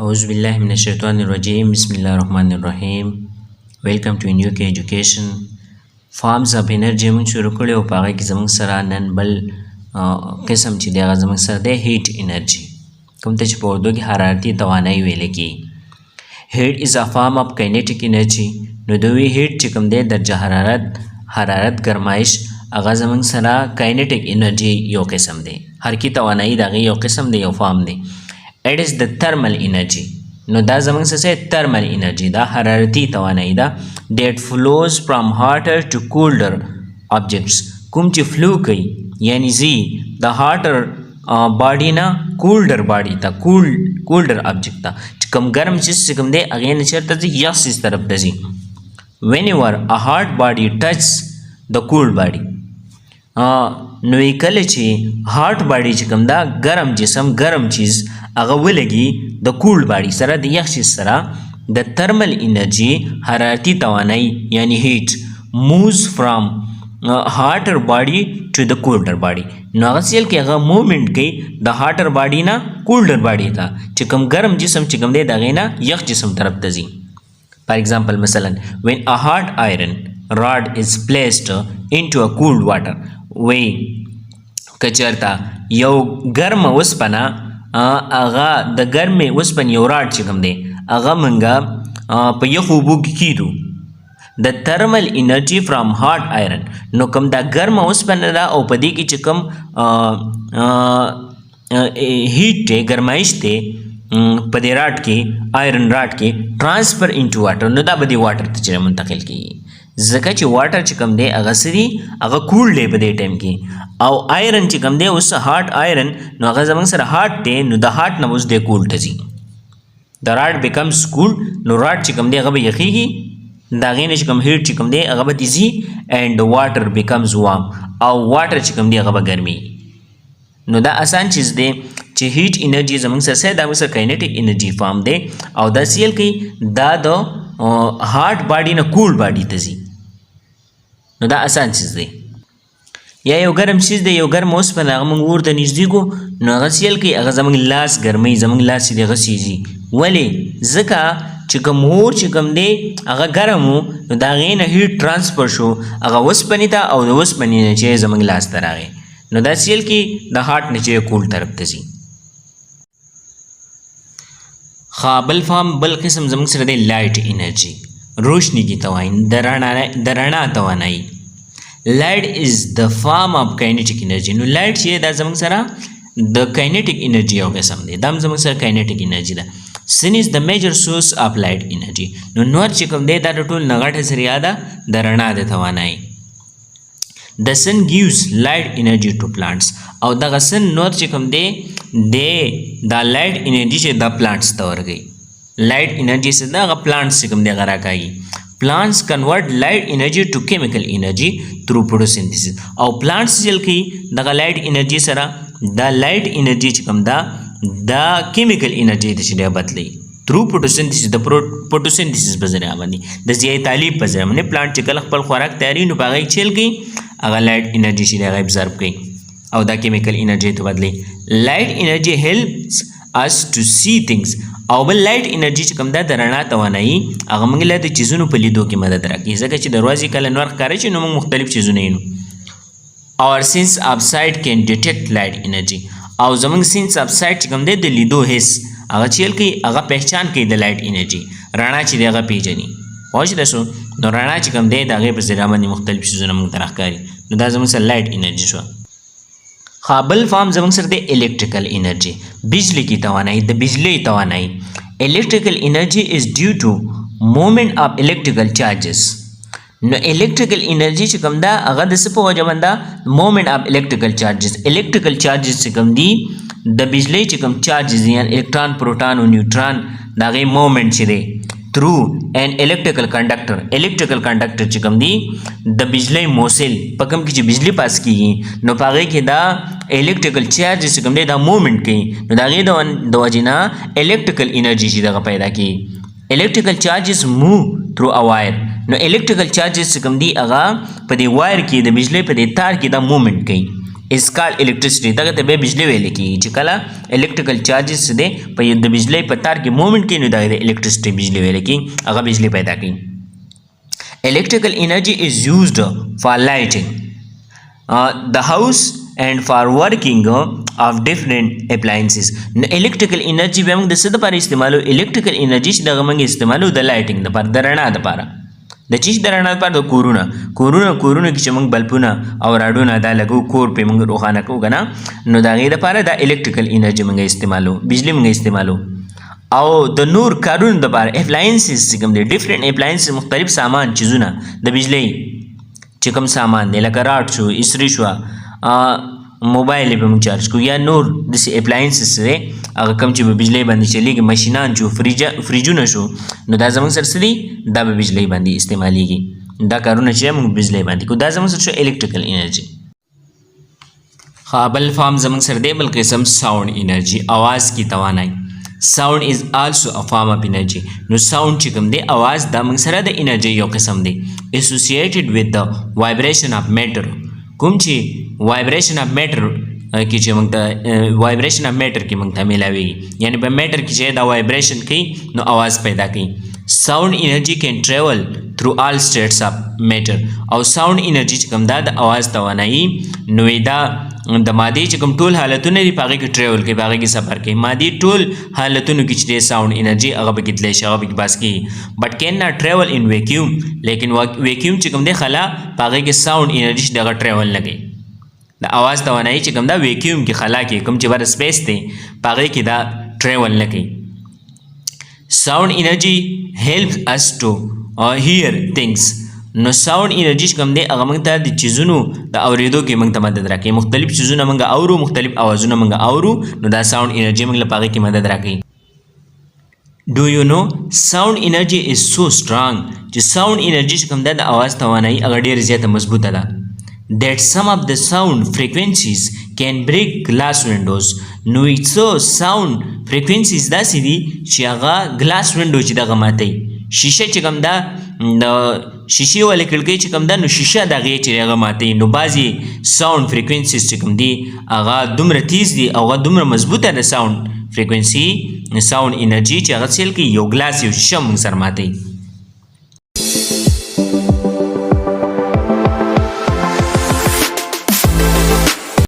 Auzubillahi minash-shaytanir-rajim. Bismillahir-rahmanir-rahim. Welcome to NUK Education. Forms of energy موږ شروع کړی او په هغه کې زموږ سره نن بل قسم چې دی هغه زموږ سره دی هیټ انرژي، کوم ته چې په اردو کې حرارتي توانایي ویل کېږي. هیټ از ا فارم اف کاینیټیک انرژي. نو د وی هیټ چې کوم دی درجه حرارت ګرمایش هغه زموږ سره کاینیټیک انرژي یو قسم دی، حرکي توانایي د هغې یو قسم دی، یو فارم دی. It is the thermal energy. نو دا زموږ څه thermal energy دا حرارتي توانایي ده that flows from hotter to colder objects. کوم چې فلو کوي یعنی زی د هاټر باډي نه کولډر باډي ته کولډر object ته چې کوم ګرم چیز چې کوم دی هغې نه چېرته ځي یخ چیز طرف ته ځي. whenever a hot body touches the cool body. نو کله چې هاټ باډي چې کوم دا ګرم جسم ګرم چیز هغه ولګي د کولډ باډي سره د یخ چیز سره د ترمل انرژي حرارتي توانایي یعنی هیټ مووز فرام هاټر باډي ټو د کولډر باډي. نو هغه سیل کې هغه موومنټ کوي د هاټر باډي نه کولډر باډي ته چې کوم ګرم جسم چې کوم دی د هغې نه یخ جسم طرف ته ځي. فار ایگزامپل مثلا when a hot iron rod is placed into a cooled water. وی کچرتا یو ګرم اوسپنه هغه د ګرمې اوسپنې یو راډ چې کوم دی هغه موږ په یخو اوبو کې کیدو د ترمل انرژي فرام هاټ آیرن. نو کوم دا ګرمه اوسپنه ده او په دې کې چې کوم هیټ دی ګرمایش دی په دې راډ کې آیرن راډ کې ټرانسفر انټو واټر. نو دا به دې واټر ته چې منتقل کېږي ځکه چې واټر چې کوم دی هغه څه دی هغه کول دی په دې ټایم کې، او آیرن چې کوم دی اوس هاټ آیرن نو هغه زموږ سره هاټ دی، نو د هاټ نه اوس دی کول ته ځي. د راډ بیکمز کول. نو راډ چې کوم دی هغه به یخیږي، د هغې نه چې کوم هیټ چې کوم دی هغه به دې ځي اینډ واټر بیکمز وارم، او واټر چې کوم دی هغه به ګرمیږي. نو دا اسان چیز دی چې هیټ انرژي زموږ سره دا موږ سره کاینیټیک انرژي فارم دی او دا سیل کوي دا د هاټ باډي نه کول باډي ته ځي. نو دا اسان چیز دی. یا یو ګرم چیز دی، یو ګرم اوسپنه هغه موږ ورته نږدې کړو نو هغه سیل کوي هغه زموږ لاس ګرموي، زموږ لاس چې دی هغه سیزي. ولې؟ ځکه چې کوم اور چې کوم دی هغه ګرم و نو د هغې نه هیټ ټرانسفر شو هغه اوسپنې ته او د اوسپنې نه چې زموږ لاس ته راغی. نو دا سیل کې د هاټ نه چې کول طرف ته ځي. بل فارم بل قسم زموږ سره دی لایټ انرژي، روشنی کی توانائی د رڼا توانائی. لایټ از د فارم اف کاینیټیک انرژي. نو لایټ چې دا زموږ سره د کاینیټیک انرژي یو قسم دی، دا هم زموږ سره کاینیټیک انرژي ده. سن از د میجر سورس اف لایټ انرژي. نو نور چې کوم دی دا د ټول نه غټه ذریعه ده د رڼا د توانایي. د سن ګیوز لایټ انرژي ټو پلانټس. او دغه سن نور چې کوم دی دا لایټ انرژي چې دا پلانټس ته ورکوي. لایټ انرژي څه ده هغه پلانټس چې کوم دی هغه راکاږي. پلانټس کنورټ لایټ انرژي ټو کیمیکل انرژي تھرو فوټوسنتھسس. او پلانټس چې کوي دغه لایټ انرژي سره دا لایټ انرژي چې کوم ده دا کیمیکل انرژي ته چې دی بدلوي تھرو فوټوسنتھسس. د فوټوسنتھسس په ذریعه باندې د ضیاء طالب په ذریعه باندې پلانټ چې کله خپل خوراک تیاروي نو په هغه یې چیل کوي هغه لایټ انرژي چې دی هغه ابزرو کوي او دا کیمیکل انرژي ته بدلوي. لایټ انرژي هیلپس us to see things. او بل لایټ انرژي چې کوم ده د رڼا توانایي هغه موږ له د چیزونو په لیدو کې مدد راکوي، ځکه چې دروازې کله نور ښکاره شي نو موږ مختلف چیزونه وینو. our sense of sight can detect light energy. او زموږ sense of sight چې کوم دی د لیدو حس هغه چیل کوي هغه پہچان کوي د لایټ انرژي، رڼا چې دی هغه پیژني. پوه شوې تاسو؟ نو رڼا چې کوم دی د هغې په ذریعه باندې مختلف چیزونه موږ ته راښکاري. نو دا زموږ سره لایټ انرژي شوه. بل فارم زموږ سره دی الیکټریکل انرژي، بجلی کی توانائی، د بجلی توانائی. الیکټریکل انرژي از ډیو ټو موومنټ اف الیکټریکل چارجز. نو الیکټریکل انرژي چې کوم ده هغه د څه په وجه باندې ده؟ موومنټ اف الیکټریکل چارجز. الیکټریکل چارجز چې کوم دي د بجلی چې کوم چارجز دي یعنی الکترون پروټون او نیوټرون د هغې موومنټ چې دی تھرو این الیکټریکل کنډکټر. الیکټریکل کنډکټر چې کوم دی د بجلی موصل په کوم کې چې بجلی پاس کېږي نو په هغې کې دا الیکټریکل چارج چې کوم دی دا موومنټ کوي، نو د هغې د وجې نه الیکټریکل انرژي چې دغه پیدا کېږي. الیکټریکل چارجز موو تھرو ا وایر. نو الیکټریکل چارجز چې کوم دی هغه په دې وایر کې د بجلی په دې تار کې دا موومنټ کوي. is called electricity. دغه ته به بجلی ویل کیږي چې کله electrical charges څه دی په د بجلی په تار کې موومنټ کوي نو دغه د electricity بجلی ویل کیږي هغه بجلی پیدا کوي. Electrical energy is used for lighting the house and for working of different appliances. electrical energy به موږ د څه لپاره استعمالو electrical energy چې دغه موږ استعمالو د lighting لپاره د رڼا لپاره د چیش د رڼا لپاره د کورونه کې چې موږ بلبونه او راډونه دا لګو کور په موږ روښانه کوو کنه نو د هغې لپاره د electrical energy موږ استعمالو بجلی موږ استعمالو. او د نور کارونو لپاره اپلاینسز چې کوم دي ډیفرنٹ اپلاینسز مختلف سامان چیزونه د بجلی چې کوم سامان دی لکه راډ شو استری شو موبایل به موږ چارج کوو یا نور داسې اپلاینسز دی هغه کوم چې په بجلی باندې چلیږي ماشینان شو فریجونه شو نو دا زموږ سره څه دي دا به بجلی باندې استعمالیږي دا کارونه چې موږ بجلی باندې کوو دا زموږ سره شو الیکټریکل انرژي. بل فارم زموږ سره دی بل قسم ساؤنड انرژي आवाज़ کی توانائی. Sound is also a form of energy. نو sound چې کوم دی आवाज دا موږ سره د انرژي یو قسم دی associated with the vibration of matter. کوم چې vibration of matter کې چې موږ ته vibration of matter کې موږ ته ملاويږي یعنی په matter کې چې دا vibration کوي نو आवाज پیدا کوي. Sound energy can travel through all states of matter. او sound energy چې کوم دا د आवाज توانایي نو دا د مادي چې کوم ټول حالتونه دي په هغې کې ټریول کوي په هغې کې سفر کوي مادي ټول حالتونو کې چې دی ساؤنډ انرژي هغه پکې تللی شي هغه پکې پاس کېږي بټ کین ناټ ټریول ان ویکیوم لیکن ویکیوم چې کوم دی خلا په هغې کې ساؤنډ انرژي چې دغه ټریول نه کوي د اواز توانایي چې کوم دا ویکیوم کې خلا کې کوم چې بر سپیس دی په هغې کې دا ټریول نه کوي. ساؤنډ انرژي هیلپس اس ټو هیر تھنګس. نو ساؤنड انرژي چې کوم دی هغه موږ ته د چیزونو د اورېدو کې موږ ته مدد راکوي مختلف چیزونه موږ اورو مختلف اوازونه موږ اورو نو دا ساؤنड انرژي موږ له په هغې کې مدد راکوي. Do you know sound energy is so strong چې ساؤنड انرژي چې کوم ده د اواز توانایي هغه ډېره زیاته مضبوطه ده that some of the sound frequencies can break glass windows. نو څه ساؤنड frequencies داسې دي چې هغه glass window چې دغه ماتوي شیشه چې کوم ده د شیشې والے کړکۍ چې کوم ده نو شیشه د هغې چې هغه ماتوي نو بعضې ساؤنड فریکوینسیز چې کوم دي هغه دومره تیز دي او هغه دومره مضبوطه ده ساؤنड فریکوینسي ساؤنड انرژي چې هغه سیل کوي یو ګلاس یو شیشه موږ سره ماتوي.